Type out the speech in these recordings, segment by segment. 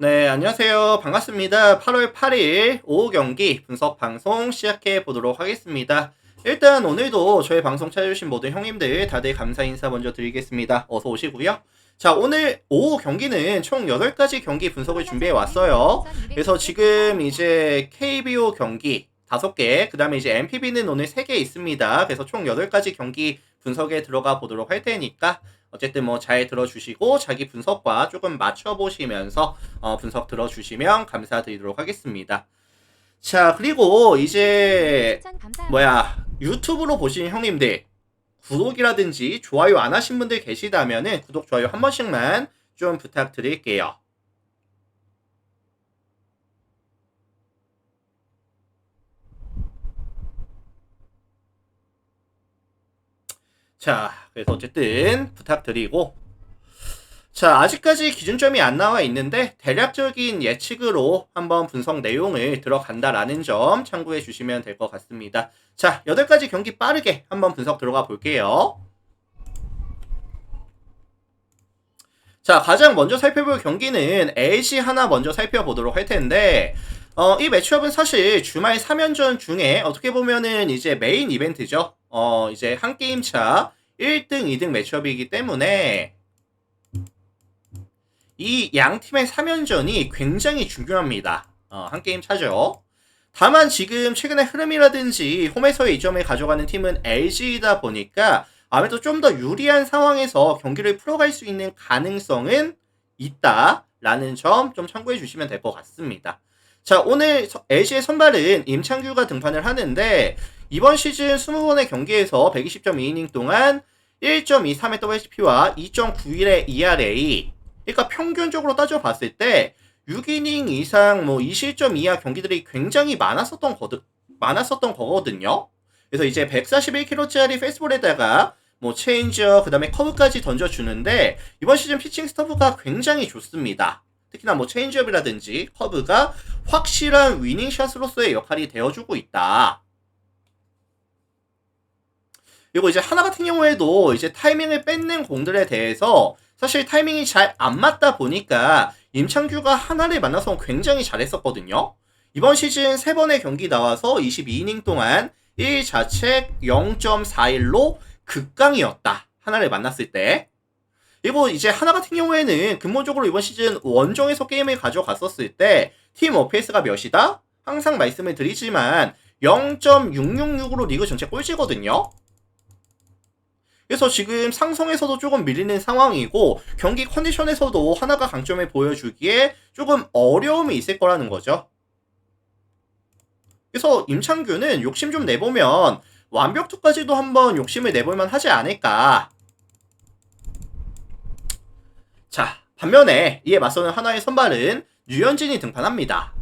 네, 안녕하세요. 반갑습니다. 8월 8일 오후 경기 분석 방송 시작해 보도록 하겠습니다. 일단 오늘도 저희 방송 찾아주신 모든 형님들 다들 감사 인사 먼저 드리겠습니다. 어서 오시고요. 자, 오늘 오후 경기는 총 8가지 경기 분석을 준비해 왔어요. 그래서 지금 이제 KBO 경기 5개, 그 다음에 이제 MPB는 오늘 3개 있습니다. 그래서 총 8가지 경기 분석에 들어가 보도록 할 테니까 어쨌든 뭐 잘 들어주시고 자기 분석과 조금 맞춰보시면서 분석 들어주시면 감사드리도록 하겠습니다. 자, 그리고 이제 유튜브로 보시는 형님들 구독이라든지 좋아요 안 하신 분들 계시다면은 구독, 좋아요 한 번씩만 좀 부탁드릴게요. 자, 그래서 어쨌든 부탁드리고, 자, 아직까지 기준점이 안 나와 있는데 대략적인 예측으로 한번 분석 내용을 들어간다라는 점 참고해 주시면 될 것 같습니다. 자, 8가지 경기 빠르게 한번 분석 들어가 볼게요. 자, 가장 먼저 살펴볼 경기는 LG 하나 먼저 살펴보도록 할 텐데, 이 매치업은 사실 주말 3연전 중에 어떻게 보면은 이제 메인 이벤트죠. 이제 한 게임 차 1등, 2등 매치업이기 때문에 이 양 팀의 3연전이 굉장히 중요합니다. 한 게임 차죠. 다만 지금 최근의 흐름이라든지 홈에서의 이점을 가져가는 팀은 LG이다 보니까 아무래도 좀 더 유리한 상황에서 경기를 풀어갈 수 있는 가능성은 있다라는 점 좀 참고해 주시면 될 것 같습니다. 자, 오늘 LG의 선발은 임창규가 등판을 하는데 이번 시즌 20번의 경기에서 120.2이닝 동안 1.23의 WHP와 2.91의 ERA, 그러니까 평균적으로 따져봤을 때 6이닝 이상 뭐 20점 이하 경기들이 굉장히 많았었던 거거든요. 그래서 이제 141kg짜리 페이스볼에다가 뭐 체인지어, 그 다음에 커브까지 던져주는데 이번 시즌 피칭 스터브가 굉장히 좋습니다. 특히나 뭐 체인지업이라든지 커브가 확실한 위닝샷으로서의 역할이 되어주고 있다. 그리고 이제 하나 같은 경우에도 이제 타이밍을 뺏는 공들에 대해서 사실 타이밍이 잘 안 맞다 보니까 임창규가 하나를 만나서 굉장히 잘했었거든요. 이번 시즌 3번의 경기 나와서 22이닝 동안 1자책 0.41로 극강이었다. 하나를 만났을 때. 그리고 이제 하나 같은 경우에는 근본적으로 이번 시즌 원정에서 게임을 가져갔었을 때 팀 OPS가 몇이다? 항상 말씀을 드리지만 0.666으로 리그 전체 꼴찌거든요. 그래서 지금 상성에서도 조금 밀리는 상황이고 경기 컨디션에서도 하나가 강점을 보여주기에 조금 어려움이 있을 거라는 거죠. 그래서 임창규는 욕심 좀 내보면 완벽투까지도 한번 욕심을 내볼만 하지 않을까. 자, 반면에 이에 맞서는 하나의 선발은 류현진이 등판합니다.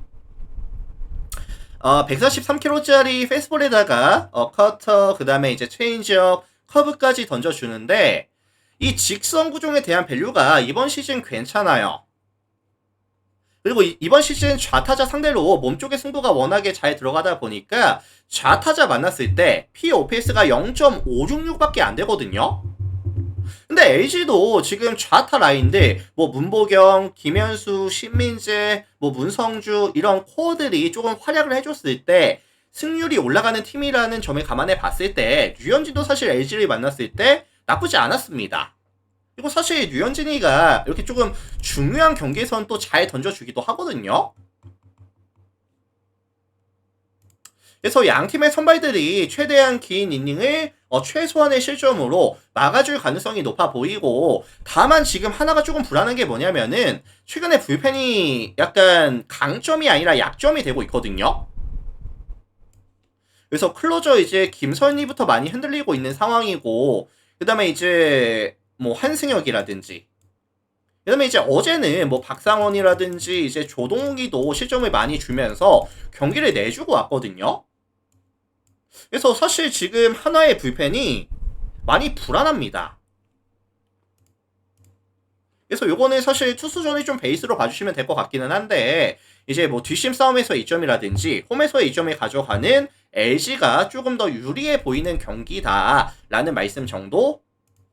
143kg짜리 페이스볼에다가 커터, 그 다음에 이제 체인지업, 커브까지 던져주는데 이 직선 구종에 대한 밸류가 이번 시즌 괜찮아요. 그리고 이번 시즌 좌타자 상대로 몸쪽의 승부가 워낙에 잘 들어가다 보니까 좌타자 만났을 때 POPS가 0.566밖에 안 되거든요. 근데 LG도 지금 좌타 라인들 뭐 문보경, 김현수, 신민재, 뭐 문성주 이런 코어들이 조금 활약을 해줬을 때 승률이 올라가는 팀이라는 점을 감안해 봤을 때 류현진도 사실 LG를 만났을 때 나쁘지 않았습니다. 그리고 사실 류현진이가 이렇게 조금 중요한 경기에선 또 잘 던져주기도 하거든요. 그래서 양 팀의 선발들이 최대한 긴 이닝을 최소한의 실점으로 막아줄 가능성이 높아 보이고, 다만 지금 하나가 조금 불안한 게 뭐냐면은 최근에 불펜이 약간 강점이 아니라 약점이 되고 있거든요. 그래서 클로저 이제 김선희부터 많이 흔들리고 있는 상황이고, 그 다음에 이제 뭐 한승혁이라든지, 그 다음에 이제 어제는 뭐 박상원이라든지 이제 조동욱이도 실점을 많이 주면서 경기를 내주고 왔거든요. 그래서 사실 지금 하나의 불펜이 많이 불안합니다. 그래서 요거는 사실 투수전이 좀 베이스로 봐주시면 될 것 같기는 한데, 이제 뭐 뒷심 싸움에서의 이점이라든지 홈에서의 이점을 가져가는 LG가 조금 더 유리해 보이는 경기다라는 말씀 정도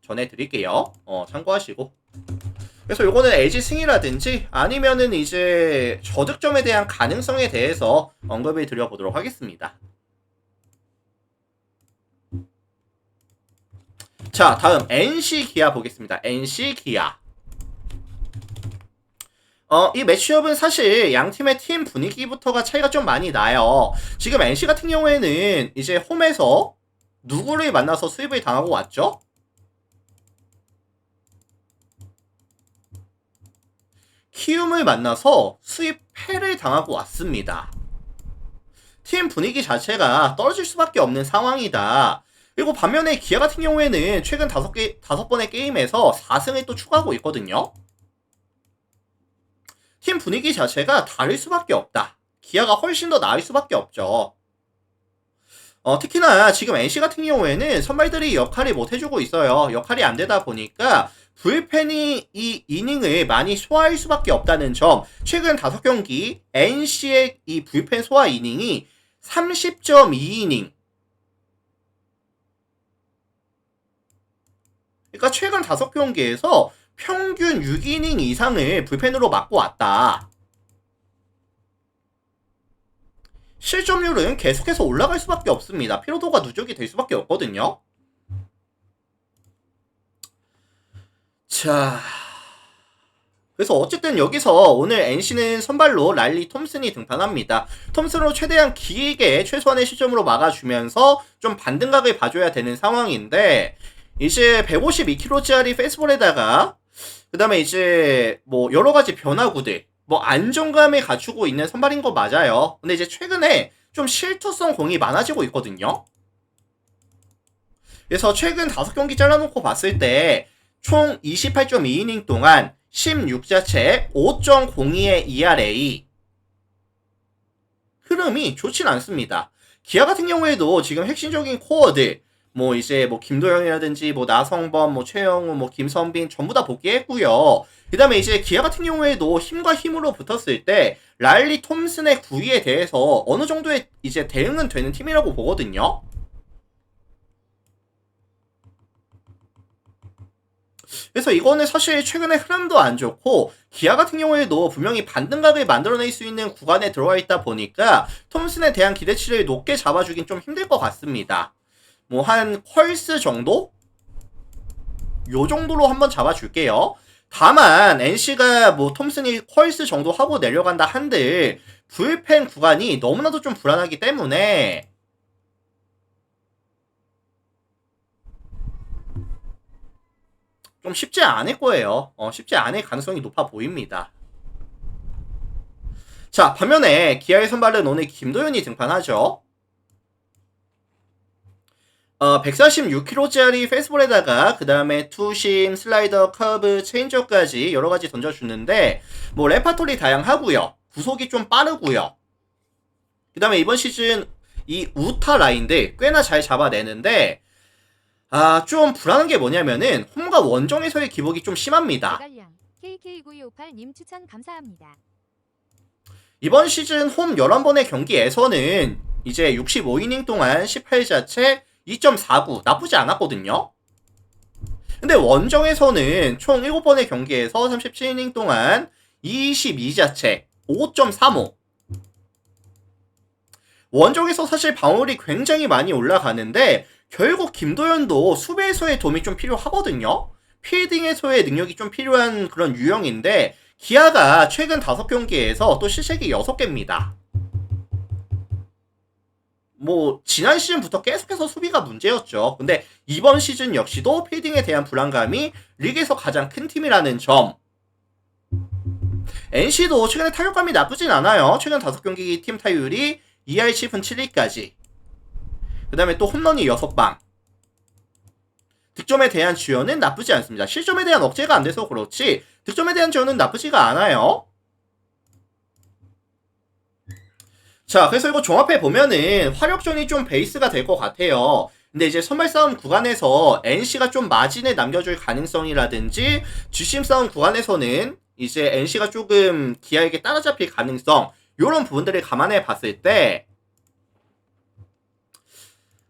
전해드릴게요. 참고하시고. 그래서 요거는 LG 승이라든지 아니면은 이제 저득점에 대한 가능성에 대해서 언급을 드려보도록 하겠습니다. 자, 다음 NC 기아 보겠습니다. NC 기아. 이 매치업은 사실 양 팀의 팀 분위기부터가 차이가 좀 많이 나요. 지금 NC 같은 경우에는 이제 홈에서 누구를 만나서 수입을 당하고 왔죠? 키움을 만나서 수입 패를 당하고 왔습니다. 팀 분위기 자체가 떨어질 수밖에 없는 상황이다. 그리고 반면에 기아 같은 경우에는 최근 5번의 게임에서 4승을 또 추가하고 있거든요. 팀 분위기 자체가 다를 수밖에 없다. 기아가 훨씬 더 나을 수밖에 없죠. 특히나 지금 NC 같은 경우에는 선발들이 역할을 못 해주고 있어요. 역할이 안 되다 보니까 불펜이 이 이닝을 많이 소화할 수밖에 없다는 점. 최근 5경기 NC의 이 불펜 소화 이닝이 30.2이닝. 그러니까 최근 5경기에서 평균 6이닝 이상을 불펜으로 맞고 왔다. 실점률은 계속해서 올라갈 수밖에 없습니다. 피로도가 누적이 될 수밖에 없거든요. 자, 그래서 어쨌든 여기서 오늘 NC는 선발로 랄리 톰슨이 등판합니다. 톰슨으로 최대한 길게 최소한의 시점으로 막아주면서 좀 반등각을 봐줘야 되는 상황인데, 이제 152kg짜리 페이스볼에다가 그 다음에 이제 뭐 여러가지 변화구들 뭐 안정감을 갖추고 있는 선발인 거 맞아요. 근데 이제 최근에 좀 실투성 공이 많아지고 있거든요. 그래서 최근 5경기 잘라놓고 봤을 때 총 28.2이닝 동안 16자체 5.02의 ERA. 흐름이 좋진 않습니다. 기아 같은 경우에도 지금 핵심적인 코어들 뭐 이제 뭐 김도영이라든지 뭐 나성범, 뭐 최영우, 뭐 김선빈 전부 다 복귀했고요. 그 다음에 이제 기아 같은 경우에도 힘과 힘으로 붙었을 때 랄리 톰슨의 구위에 대해서 어느 정도의 이제 대응은 되는 팀이라고 보거든요. 그래서 이거는 사실 최근에 흐름도 안 좋고 기아 같은 경우에도 분명히 반등각을 만들어낼 수 있는 구간에 들어와 있다 보니까 톰슨에 대한 기대치를 높게 잡아주긴 좀 힘들 것 같습니다. 뭐 한 퀄스 정도? 요 정도로 한번 잡아줄게요. 다만 NC가 뭐 톰슨이 퀄스 정도 하고 내려간다 한들 불펜 구간이 너무나도 좀 불안하기 때문에 좀 쉽지 않을 거예요. 쉽지 않을 가능성이 높아 보입니다. 자, 반면에 기아의 선발은 오늘 김도현이 등판하죠. 146kg짜리 페이스볼에다가 그 다음에 투심, 슬라이더, 커브, 체인저까지 여러가지 던져주는데 뭐 레파토리 다양하고요. 구속이 좀 빠르고요. 그 다음에 이번 시즌 이 우타 라인들 꽤나 잘 잡아내는데 좀 불안한 게 뭐냐면은 홈과 원정에서의 기복이 좀 심합니다. KK9258님 추천 감사합니다. 이번 시즌 홈 11번의 경기에서는 이제 65이닝 동안 18자체 2.49 나쁘지 않았거든요. 근데 원정에서는 총 7번의 경기에서 37이닝 동안 22자체 5.35. 원정에서 사실 방어율이 굉장히 많이 올라가는데 결국 김도현도 수비에서의 도움이 좀 필요하거든요. 필딩에서의 능력이 좀 필요한 그런 유형인데 기아가 최근 5경기에서 또 실책이 6개입니다. 뭐 지난 시즌부터 계속해서 수비가 문제였죠. 근데 이번 시즌 역시도 필딩에 대한 불안감이 리그에서 가장 큰 팀이라는 점. NC도 최근에 타격감이 나쁘진 않아요. 최근 5경기 팀 타율이 2할 10분 7리까지. 그 다음에 또 홈런이 6방. 득점에 대한 주연은 나쁘지 않습니다. 실점에 대한 억제가 안 돼서 그렇지 득점에 대한 주연은 나쁘지가 않아요. 자, 그래서 이거 종합해 보면은 화력전이 좀 베이스가 될 것 같아요. 근데 이제 선발 싸움 구간에서 NC가 좀 마진을 남겨줄 가능성이라든지 주심 싸움 구간에서는 이제 NC가 조금 기아에게 따라잡힐 가능성 요런 부분들을 감안해 봤을 때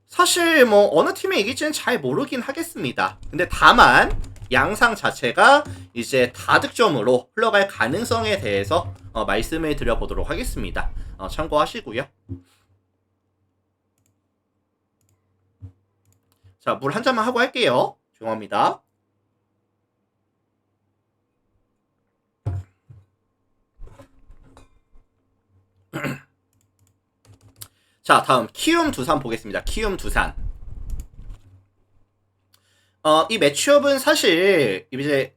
사실 뭐 어느 팀이 이길지는 잘 모르긴 하겠습니다. 근데 다만 양상 자체가 이제 다득점으로 흘러갈 가능성에 대해서 말씀을 드려보도록 하겠습니다. 참고하시고요. 자, 물 한 잔만 하고 할게요. 죄송합니다. 자, 다음 키움 두산 보겠습니다. 키움 두산. 이 매치업은 사실 이제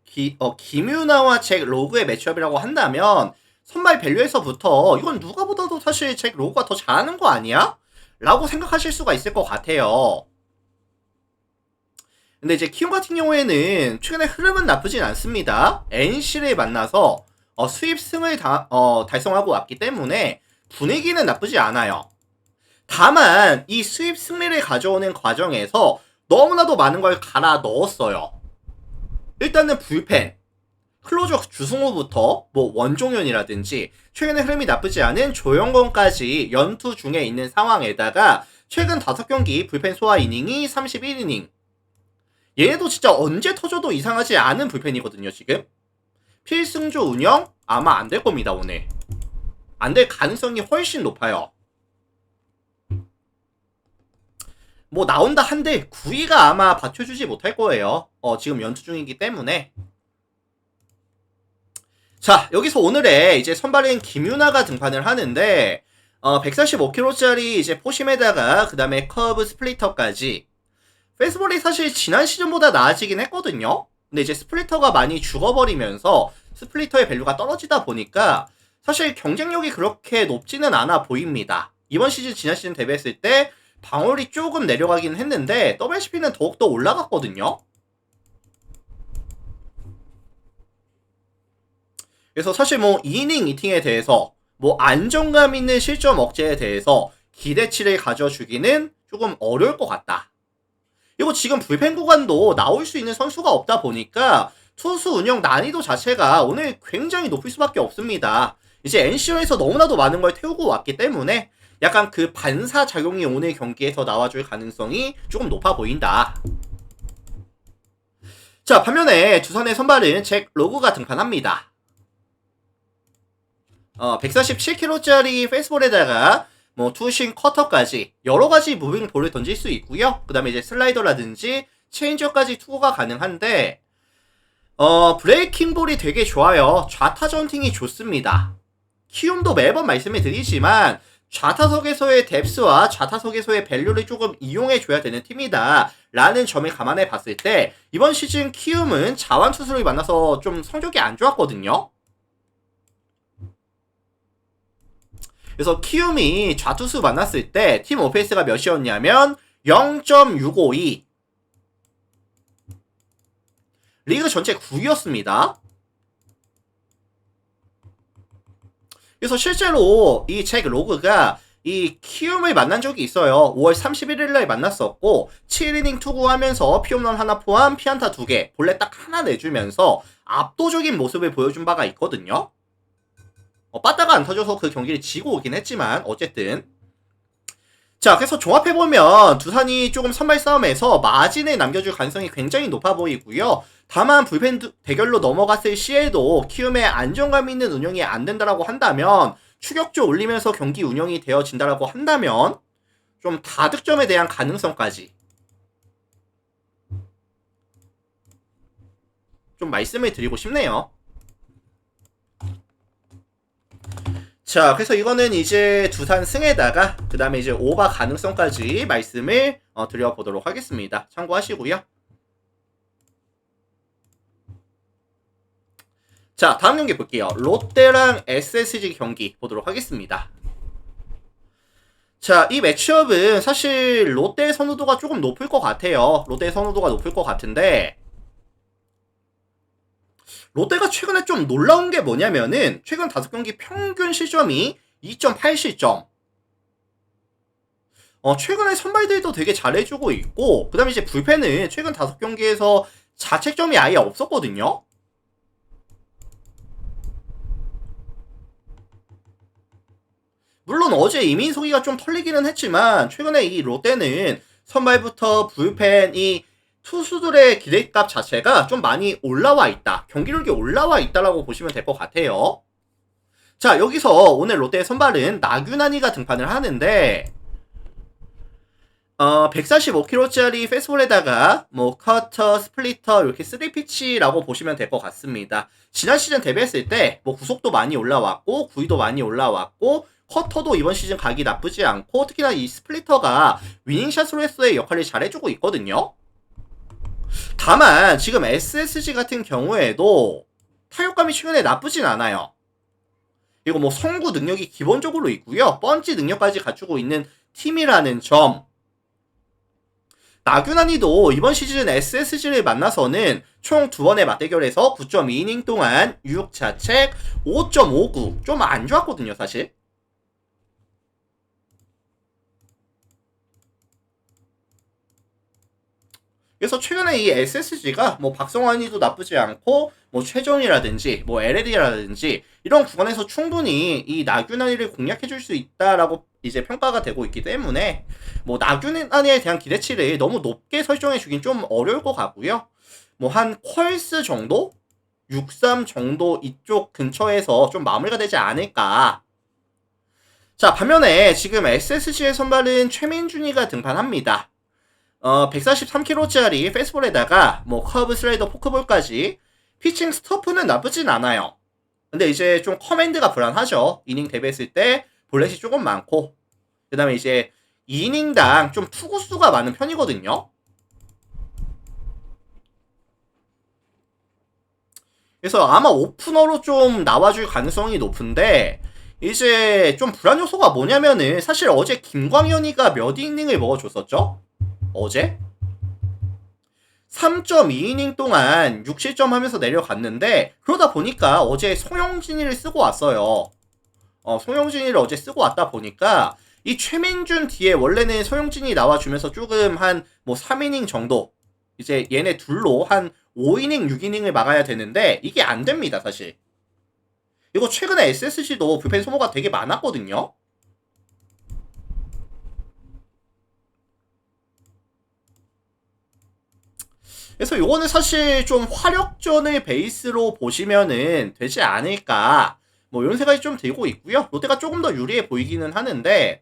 김유나와 잭 로그의 매치업이라고 한다면 선발 밸류에서부터 이건 누가 보다도 사실 잭 로그가 더 잘하는 거 아니야? 라고 생각하실 수가 있을 것 같아요. 근데 이제 키움 같은 경우에는 최근에 흐름은 나쁘진 않습니다. NC를 만나서 수입승을 달성하고 왔기 때문에 분위기는 나쁘지 않아요. 다만 이 수입 승리를 가져오는 과정에서 너무나도 많은 걸 갈아 넣었어요. 일단은 불펜, 클로저 주승우부터 뭐 원종현이라든지 최근에 흐름이 나쁘지 않은 조영건까지 연투 중에 있는 상황에다가 최근 5경기 불펜 소화 이닝이 31이닝. 얘네도 진짜 언제 터져도 이상하지 않은 불펜이거든요, 지금. 필승조 운영 아마 안 될 겁니다, 오늘. 안 될 가능성이 훨씬 높아요. 뭐 나온다 한들 9위가 아마 받쳐주지 못할 거예요. 지금 연투 중이기 때문에. 자, 여기서 오늘의 이제 선발인 김유나가 등판을 하는데 145kg짜리 이제 포심에다가 그 다음에 커브 스플리터까지. 페이스볼이 사실 지난 시즌보다 나아지긴 했거든요. 근데 이제 스플리터가 많이 죽어버리면서 스플리터의 밸류가 떨어지다 보니까 사실 경쟁력이 그렇게 높지는 않아 보입니다. 이번 시즌 지난 시즌 대비했을 때 방울이 조금 내려가긴 했는데 WCP는 더욱더 올라갔거든요. 그래서 사실 뭐 2이닝 2팅에 대해서 뭐 안정감 있는 실점 억제에 대해서 기대치를 가져주기는 조금 어려울 것 같다. 그리고 지금 불펜 구간도 나올 수 있는 선수가 없다 보니까 투수 운영 난이도 자체가 오늘 굉장히 높을 수밖에 없습니다. 이제 NC에서 너무나도 많은 걸 태우고 왔기 때문에 약간 그 반사작용이 오늘 경기에서 나와줄 가능성이 조금 높아 보인다. 자, 반면에 두산의 선발은 잭 로그가 등판합니다. 147kg짜리 페이스볼에다가 뭐 투심 커터까지 여러가지 무빙 볼을 던질 수 있고요. 그 다음에 이제 슬라이더라든지 체인지업까지 투구가 가능한데 브레이킹 볼이 되게 좋아요. 좌타 전팅이 좋습니다. 키움도 매번 말씀을 드리지만 좌타석에서의 뎁스와 좌타석에서의 밸류를 조금 이용해줘야 되는 팀이다 라는 점을 감안해 봤을 때 이번 시즌 키움은 자완 투수를 만나서 좀 성적이 안 좋았거든요. 그래서 키움이 좌투수 만났을 때 팀 오페이스가 몇이었냐면 0.652. 리그 전체 9위였습니다. 그래서 실제로 이 잭 로그가 이 키움을 만난 적이 있어요. 5월 31일날 만났었고 7이닝 투구하면서 피홈런 하나 포함 피안타 2개 본래 딱 하나 내주면서 압도적인 모습을 보여준 바가 있거든요. 빠따가 안 터져서 그 경기를 지고 오긴 했지만 어쨌든 자, 그래서 종합해보면 두산이 조금 선발 싸움에서 마진을 남겨줄 가능성이 굉장히 높아 보이고요. 다만 불펜 대결로 넘어갔을 시에도 키움의 안정감 있는 운영이 안 된다라고 한다면 추격조 올리면서 경기 운영이 되어진다라고 한다면 좀 다득점에 대한 가능성까지 좀 말씀을 드리고 싶네요. 자, 그래서 이거는 이제 두산 승에다가 그 다음에 이제 오바 가능성까지 말씀을 드려보도록 하겠습니다. 참고하시고요. 자, 다음 경기 볼게요. 롯데랑 SSG 경기 보도록 하겠습니다. 자, 이 매치업은 사실 롯데의 선호도가 조금 높을 것 같아요. 롯데의 선호도가 높을 것 같은데 롯데가 최근에 좀 놀라운 게 뭐냐면은 최근 5경기 평균 실점이 2.8실점. 최근에 선발들도 되게 잘해주고 있고 그 다음에 이제 불펜은 최근 5경기에서 자책점이 아예 없었거든요. 물론 어제 이민석이가 좀 털리기는 했지만 최근에 이 롯데는 선발부터 불펜 이 투수들의 기대값 자체가 좀 많이 올라와 있다. 경기력이 올라와 있다라고 보시면 될 것 같아요. 자, 여기서 오늘 롯데의 선발은 나균환이가 등판을 하는데 145km짜리 페스볼에다가 뭐 커터, 스플리터 이렇게 3피치라고 보시면 될 것 같습니다. 지난 시즌 데뷔했을 때 뭐 구속도 많이 올라왔고 구위도 많이 올라왔고 커터도 이번 시즌 각이 나쁘지 않고 특히나 이 스플리터가 위닝샷으로서의 역할을 잘해주고 있거든요. 다만 지금 SSG 같은 경우에도 타격감이 최근에 나쁘진 않아요. 그리고 뭐 성구 능력이 기본적으로 있고요. 펀치 능력까지 갖추고 있는 팀이라는 점. 나균환이도 이번 시즌 SSG를 만나서는 총 2번의 맞대결에서 9.2이닝 동안 6자책 5.59 좀 안 좋았거든요, 사실. 그래서 최근에 이 SSG가 뭐 박성환이도 나쁘지 않고 뭐 최정이라든지 뭐 LL이라든지 이런 구간에서 충분히 이 나균환이를 공략해줄 수 있다라고 이제 평가가 되고 있기 때문에 뭐 나균환이에 대한 기대치를 너무 높게 설정해주긴 좀 어려울 것 같고요. 뭐 한 퀄스 정도? 6-3 정도 이쪽 근처에서 좀 마무리가 되지 않을까. 자, 반면에 지금 SSG의 선발은 최민준이가 등판합니다. 143kg짜리 페스볼에다가 뭐 커브, 슬라이더, 포크볼까지 피칭 스토프는 나쁘진 않아요. 근데 이제 좀 커맨드가 불안하죠. 이닝 데뷔했을 때 볼넷이 조금 많고 그 다음에 이제 2이닝당 좀 투구수가 많은 편이거든요. 그래서 아마 오프너로 좀 나와줄 가능성이 높은데 이제 좀 불안 요소가 뭐냐면은 사실 어제 김광현이가 몇 이닝을 먹어줬었죠? 어제? 3.2이닝 동안 6실점 하면서 내려갔는데 그러다 보니까 어제 송영진이를 쓰고 왔어요. 송영진이를 어제 쓰고 왔다 보니까 이 최민준 뒤에 원래는 송영진이 나와주면서 조금 한 뭐 3이닝 정도 이제 얘네 둘로 한 5이닝, 6이닝을 막아야 되는데 이게 안 됩니다, 사실. 그리고 최근에 SSG도 불펜 소모가 되게 많았거든요. 그래서 요거는 사실 좀 화력전을 베이스로 보시면은 되지 않을까 뭐 이런 생각이 좀 들고 있고요. 롯데가 조금 더 유리해 보이기는 하는데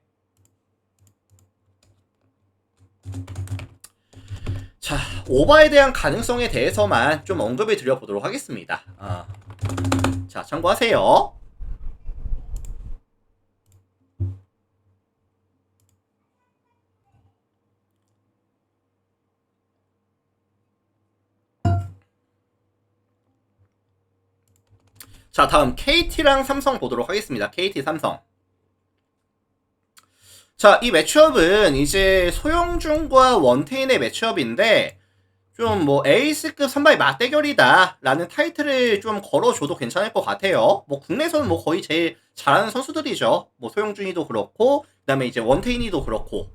자, 오버에 대한 가능성에 대해서만 좀 언급을 드려보도록 하겠습니다. 자, 참고하세요. 자, 다음 KT랑 삼성 보도록 하겠습니다. KT 삼성. 자, 이 매치업은 이제 소영준과 원태인의 매치업인데 좀 뭐 에이스급 선발 맞대결이다 라는 타이틀을 좀 걸어줘도 괜찮을 것 같아요. 뭐 국내에서는 뭐 거의 제일 잘하는 선수들이죠. 뭐 소영준이도 그렇고 그 다음에 이제 원태인이도 그렇고.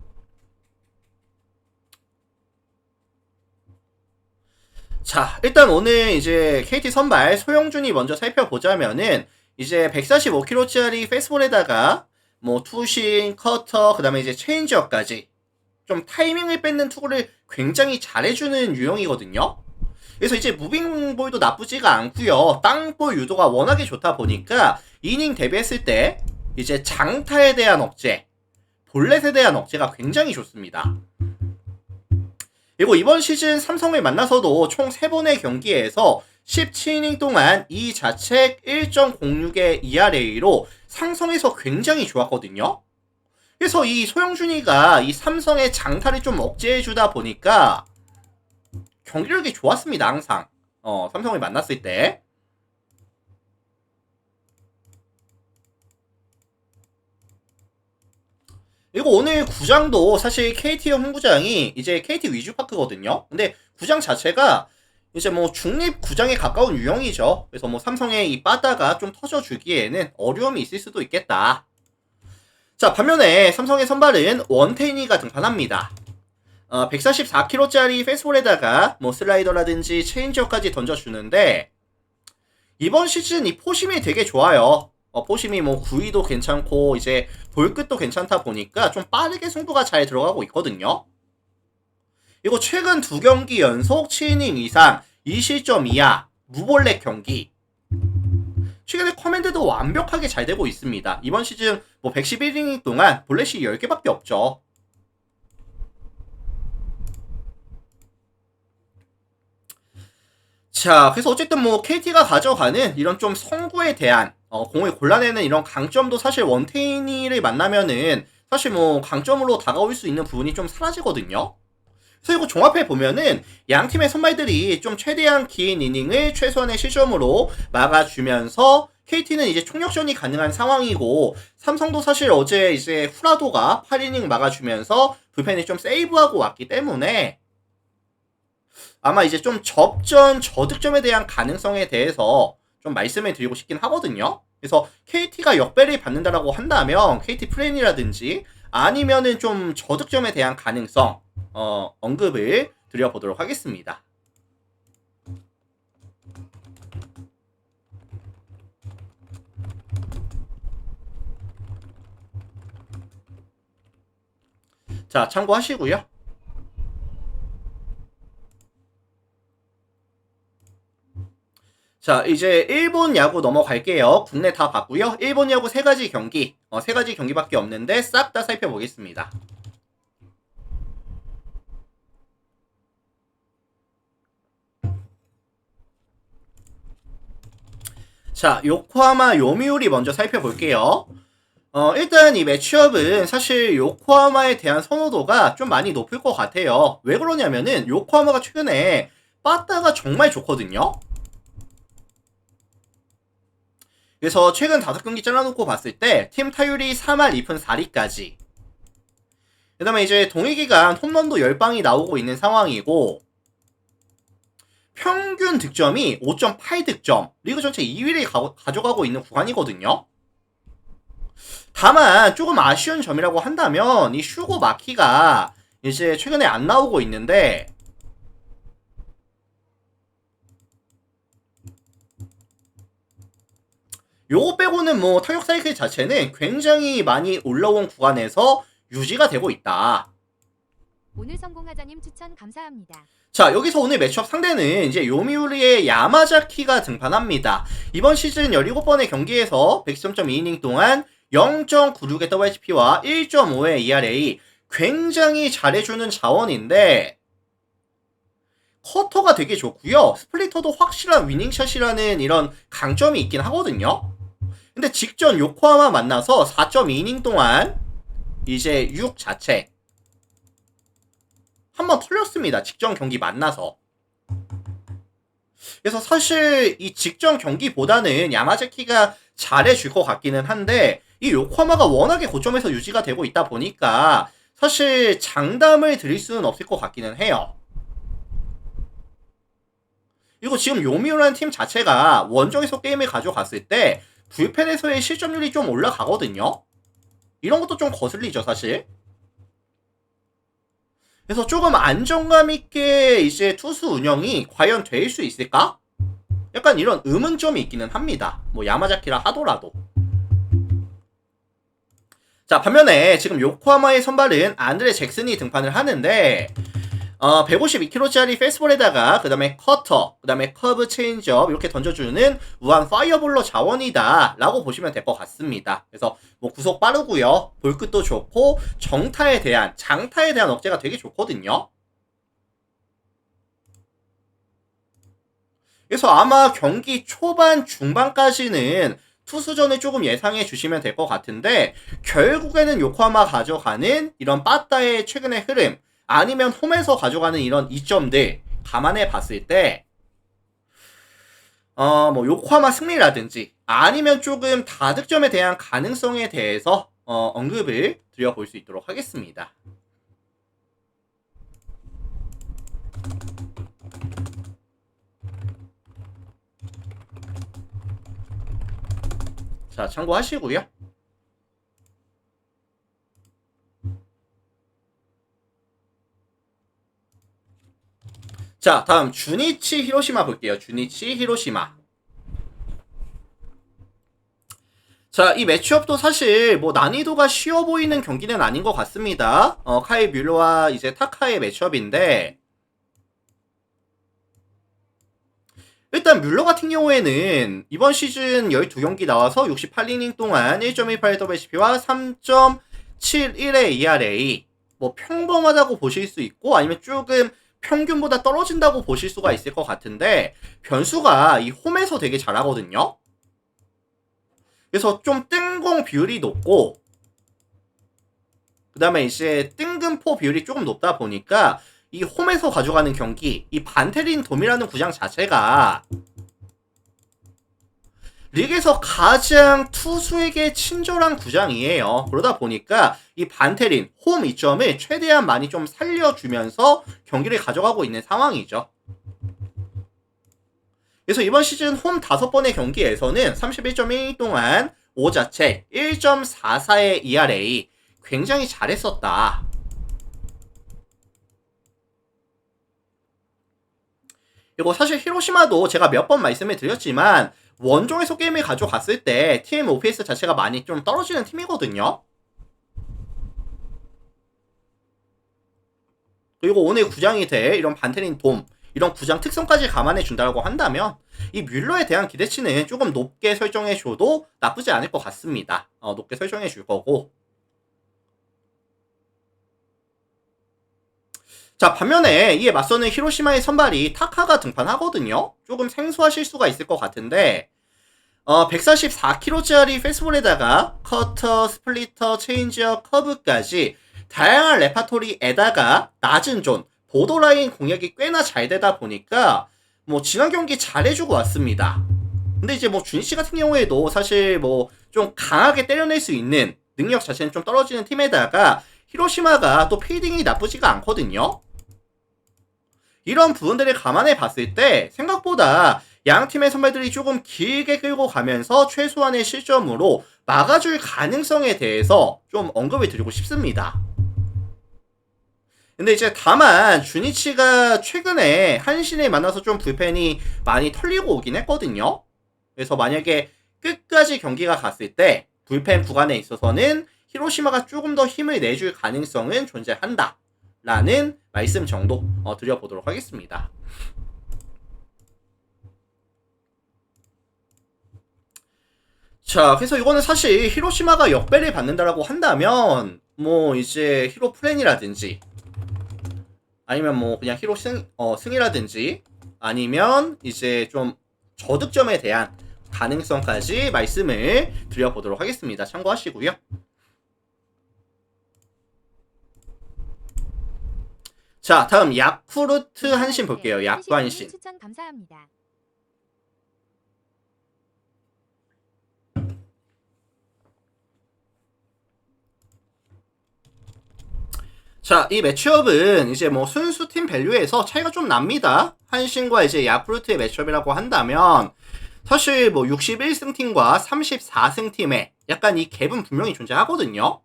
자, 일단 오늘 이제 KT 선발 소영준이 먼저 살펴보자면은 이제 145kg짜리 페스볼에다가 뭐 투신, 커터, 그 다음에 이제 체인지업까지 좀 타이밍을 뺏는 투구를 굉장히 잘해주는 유형이거든요. 그래서 이제 무빙볼도 나쁘지가 않고요. 땅볼 유도가 워낙에 좋다 보니까 이닝 데뷔했을 때 이제 장타에 대한 억제, 볼넷에 대한 억제가 굉장히 좋습니다. 그리고 이번 시즌 삼성을 만나서도 총 3번의 경기에서 17이닝 동안 이 자책 1.06의 ERA로 상성에서 굉장히 좋았거든요. 그래서 이 소영준이가 이 삼성의 장타를 좀 억제해주다 보니까 경기력이 좋았습니다, 항상. 삼성을 만났을 때. 그리고 오늘 구장도 사실 KT형 홈구장이 이제 KT 위주파크거든요. 근데 구장 자체가 이제 뭐 중립 구장에 가까운 유형이죠. 그래서 뭐 삼성의 이 바다가 좀 터져주기에는 어려움이 있을 수도 있겠다. 자, 반면에 삼성의 선발은 원태인이가 등판합니다. 144kg짜리 페스볼에다가 뭐 슬라이더라든지 체인지업까지 던져주는데 이번 시즌 이 포심이 되게 좋아요. 포심이 뭐 구위도 괜찮고 이제 볼끝도 괜찮다 보니까 좀 빠르게 승부가 잘 들어가고 있거든요. 이거 최근 2경기 연속 7이닝 이상 2실점 이하 무볼넷 경기. 최근에 커맨드도 완벽하게 잘 되고 있습니다. 이번 시즌 뭐 111이닝 동안 볼넷이 10개밖에 없죠. 자, 그래서 어쨌든 뭐 KT가 가져가는 이런 좀 성구에 대한 공을 골라내는 이런 강점도 사실 원태인이를 만나면은 사실 뭐 강점으로 다가올 수 있는 부분이 좀 사라지거든요. 그래서 이거 종합해 보면은 양 팀의 선발들이 좀 최대한 긴 이닝을 최소한의 실점으로 막아주면서 KT는 이제 총력전이 가능한 상황이고, 삼성도 사실 어제 이제 후라도가 8이닝 막아주면서 불펜이 좀 세이브하고 왔기 때문에 아마 이제 좀 접전 저득점에 대한 가능성에 대해서 좀 말씀을 드리고 싶긴 하거든요. 그래서 KT가 역배를 받는다라고 한다면 KT 프랜이라든지 아니면은 좀 저득점에 대한 가능성 언급을 드려보도록 하겠습니다. 자, 참고하시고요. 자, 이제 일본 야구 넘어갈게요. 국내 다 봤고요. 일본 야구 3가지 경기, 3가지 경기밖에 없는데 싹 다 살펴보겠습니다. 자, 요코하마 요미우리 먼저 살펴볼게요. 일단 이 매치업은 사실 요코하마에 대한 선호도가 좀 많이 높을 것 같아요. 왜 그러냐면은 요코하마가 최근에 빠따가 정말 좋거든요. 그래서 최근 5경기 잘라놓고 봤을 때 팀 타율이 3할 2푼 4리까지, 그 다음에 이제 동일기간 홈런도 10방이 나오고 있는 상황이고, 평균 득점이 5.8득점, 리그 전체 2위를 가져가고 있는 구간이거든요. 다만 조금 아쉬운 점이라고 한다면 이 슈고 마키가 이제 최근에 안 나오고 있는데, 요거 빼고는 뭐 타격 사이클 자체는 굉장히 많이 올라온 구간에서 유지가 되고 있다. 오늘 성공하자님 추천 감사합니다. 자, 여기서 오늘 매치업 상대는 이제 요미우리의 야마자키가 등판합니다. 이번 시즌 17번의 경기에서 113.2이닝 동안 0.96의 WHP와 1.5의 ERA, 굉장히 잘해주는 자원인데 커터가 되게 좋고요. 스플리터도 확실한 위닝샷이라는 이런 강점이 있긴 하거든요. 근데 직전 요코하마 만나서 4.2이닝 동안 이제 6 자체 한번 털렸습니다. 직전 경기 만나서. 그래서 사실 이 직전 경기보다는 야마자키가 잘해줄 것 같기는 한데, 이 요코하마가 워낙에 고점에서 유지가 되고 있다 보니까 사실 장담을 드릴 수는 없을 것 같기는 해요. 그리고 지금 요미우라는 팀 자체가 원정에서 게임을 가져갔을 때 불펜에서의 실점률이 좀 올라가거든요. 이런 것도 좀 거슬리죠, 사실. 그래서 조금 안정감 있게 이제 투수 운영이 과연 될 수 있을까? 약간 이런 의문점이 있기는 합니다. 뭐 야마자키라 하더라도. 자, 반면에 지금 요코하마의 선발은 안드레 잭슨이 등판을 하는데 152kg짜리 페스볼에다가 그 다음에 커터, 그 다음에 커브 체인지업 이렇게 던져주는 우한 파이어볼러 자원이다 라고 보시면 될 것 같습니다. 그래서 뭐 구속 빠르고요, 볼끝도 좋고 장타에 대한 억제가 되게 좋거든요. 그래서 아마 경기 초반 중반까지는 투수전을 조금 예상해 주시면 될 것 같은데, 결국에는 요코하마 가져가는 이런 빠따의 최근의 흐름, 아니면 홈에서 가져가는 이런 이점들 감안해 봤을 때 뭐 요코하마 승리라든지 아니면 조금 다득점에 대한 가능성에 대해서 언급을 드려볼 수 있도록 하겠습니다. 자, 참고하시고요. 자, 다음 주니치 히로시마 볼게요. 주니치 히로시마. 자, 이 매치업도 사실 뭐 난이도가 쉬워 보이는 경기는 아닌 것 같습니다. 카이 뮬러와 이제 타카의 매치업인데, 일단 뮬러 같은 경우에는 이번 시즌 12경기 나와서 68이닝 동안 1.18 WHP와 3.71의 ERA, 뭐 평범하다고 보실 수 있고 아니면 조금 평균보다 떨어진다고 보실 수가 있을 것 같은데, 변수가 이 홈에서 되게 잘하거든요. 그래서 좀 뜬공 비율이 높고, 그 다음에 이제 뜬금포 비율이 조금 높다 보니까 이 홈에서 가져가는 경기, 이 반테린 돔이라는 구장 자체가 리그에서 가장 투수에게 친절한 구장이에요. 그러다 보니까 이 반테린 홈 이점을 최대한 많이 좀 살려주면서 경기를 가져가고 있는 상황이죠. 그래서 이번 시즌 홈 5번의 경기에서는 31.1 동안 5자책 1.44의 ERA, 굉장히 잘했었다. 그리고 사실 히로시마도 제가 몇 번 말씀을 드렸지만 원종에서 게임을 가져갔을 때 팀 OPS 자체가 많이 좀 떨어지는 팀이거든요. 그리고 오늘 구장이 될 이런 반테린 돔, 이런 구장 특성까지 감안해 준다고 한다면 이 뮬러에 대한 기대치는 조금 높게 설정해 줘도 나쁘지 않을 것 같습니다. 높게 설정해 줄 거고. 자, 반면에 이에 맞서는 히로시마의 선발이 타카가 등판하거든요. 조금 생소하실 수가 있을 것 같은데 144km짜리 페스볼에다가 커터, 스플리터, 체인지어, 커브까지 다양한 레파토리에다가 낮은 존, 보더라인 공략이 꽤나 잘 되다 보니까 뭐 지난 경기 잘해주고 왔습니다. 근데 이제 뭐 준씨 같은 경우에도 사실 뭐 좀 강하게 때려낼 수 있는 능력 자체는 좀 떨어지는 팀에다가 히로시마가 또 필딩이 나쁘지가 않거든요. 이런 부분들을 감안해 봤을 때 생각보다 양 팀의 선발들이 조금 길게 끌고 가면서 최소한의 실점으로 막아줄 가능성에 대해서 좀 언급을 드리고 싶습니다. 근데 이제 다만 주니치가 최근에 한신을 만나서 좀 불펜이 많이 털리고 오긴 했거든요. 그래서 만약에 끝까지 경기가 갔을 때 불펜 구간에 있어서는 히로시마가 조금 더 힘을 내줄 가능성은 존재한다 라는 말씀 정도 드려보도록 하겠습니다. 자, 그래서 이거는 사실 히로시마가 역배를 받는다라고 한다면 뭐 이제 히로 플랜이라든지 아니면 뭐 그냥 히로 승이라든지 아니면 이제 좀 저득점에 대한 가능성까지 말씀을 드려보도록 하겠습니다. 참고하시고요. 자, 다음 야쿠르트 한신 볼게요. 야쿠 한신. 추천 감사합니다. 자, 이 매치업은 이제 뭐 순수 팀 밸류에서 차이가 좀 납니다. 한신과 이제 야쿠르트의 매치업이라고 한다면 사실 뭐 61승 팀과 34승 팀의 약간 이 갭은 분명히 존재하거든요.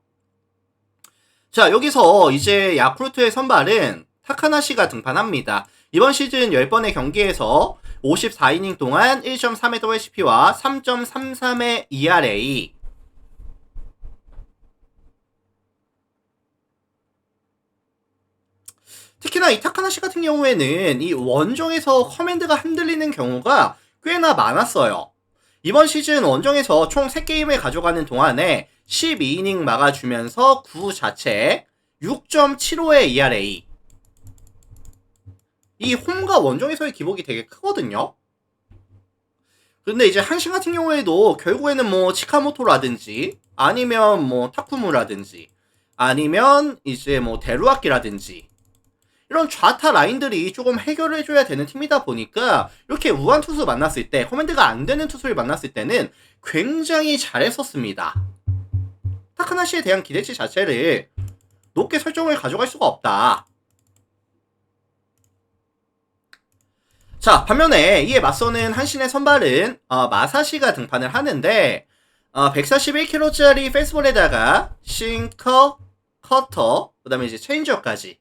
자, 여기서 이제 야쿠르트의 선발은 타카나시가 등판합니다. 이번 시즌 10번의 경기에서 54이닝 동안 1.3의 WHP와 3.33의 ERA, 특히나 이 타카나시 같은 경우에는 이 원정에서 커맨드가 흔들리는 경우가 꽤나 많았어요. 이번 시즌 원정에서 총 3게임을 가져가는 동안에 12이닝 막아주면서 9자책 6.75의 ERA. 이 홈과 원정에서의 기복이 되게 크거든요. 근데 이제 한신 같은 경우에도 결국에는 뭐 치카모토라든지 아니면 뭐 타쿠무라든지 아니면 이제 뭐 데루아키라든지 이런 좌타 라인들이 조금 해결을 해줘야 되는 팀이다 보니까 이렇게 우한 투수 만났을 때, 커맨드가 안 되는 투수를 만났을 때는 굉장히 잘했었습니다. 타카나시에 대한 기대치 자체를 높게 설정을 가져갈 수가 없다. 자, 반면에 이에 맞서는 한신의 선발은 마사시가 등판을 하는데 141km짜리 페스볼에다가 싱커, 커터, 그 다음에 이제 체인지업까지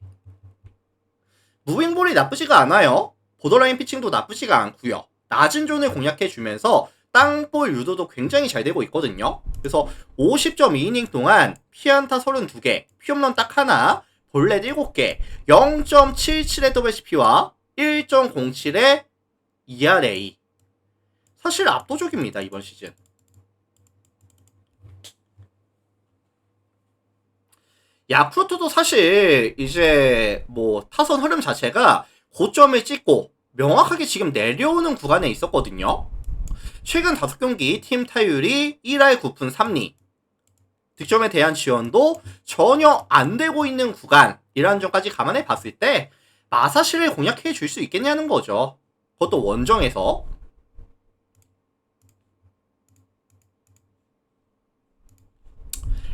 무빙볼이 나쁘지가 않아요. 보더라인 피칭도 나쁘지가 않고요. 낮은 존을 공략해주면서 땅볼 유도도 굉장히 잘 되고 있거든요. 그래서 50.2이닝 동안 피안타 32개, 피홈런 딱 하나, 볼넷 7개, 0.77의 WHP와 1.07의 ERA. 사실 압도적입니다, 이번 시즌. 야쿠르트도 사실 이제 뭐 타선 흐름 자체가 고점을 찍고 명확하게 지금 내려오는 구간에 있었거든요. 최근 5경기 팀 타율이 1할 9푼 3리, 득점에 대한 지원도 전혀 안 되고 있는 구간이라는 점까지 감안해 봤을 때 마사시를 공략해 줄 수 있겠냐는 거죠. 그것도 원정에서.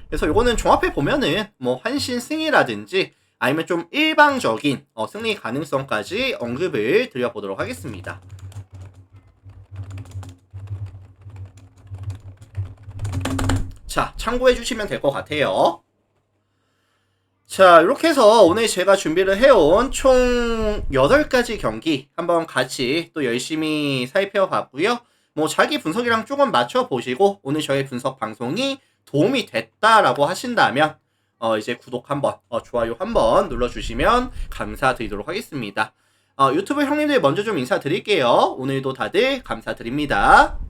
그래서 요거는 종합해 보면은 뭐 한신 승이라든지 아니면 좀 일방적인 승리 가능성까지 언급을 드려보도록 하겠습니다. 자, 참고해 주시면 될 것 같아요. 자, 이렇게 해서 오늘 제가 준비를 해온 총 8가지 경기 한번 같이 또 열심히 살펴봤고요. 뭐 자기 분석이랑 조금 맞춰보시고 오늘 저의 분석 방송이 도움이 됐다라고 하신다면 이제 구독 한번, 좋아요 한번 눌러주시면 감사드리도록 하겠습니다. 유튜브 형님들 먼저 좀 인사드릴게요. 오늘도 다들 감사드립니다.